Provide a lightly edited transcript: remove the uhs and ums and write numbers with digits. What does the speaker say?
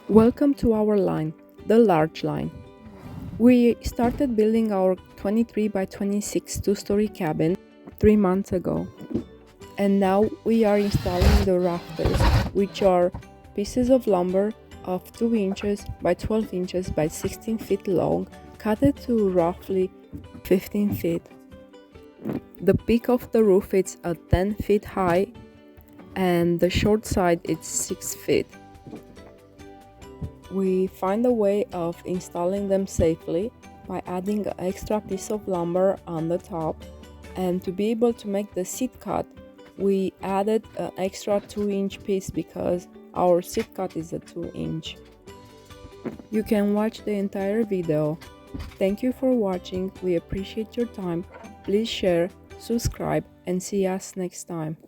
Welcome to our line, the large line. We started building our 23 by 26 two-story cabin 3 months ago. And now we are installing the rafters, which are pieces of lumber of 2 inches by 12 inches by 16 feet long, cut to roughly 15 feet. The peak of the roof is 10 feet high and the short side is 6 feet. We find a way of installing them safely by adding an extra piece of lumber on the top, and to be able to make the seat cut, we added an extra 2-inch piece because our seat cut is a 2-inch. You can watch the entire video. Thank you for watching. We appreciate your time. Please share, subscribe, and see us next time.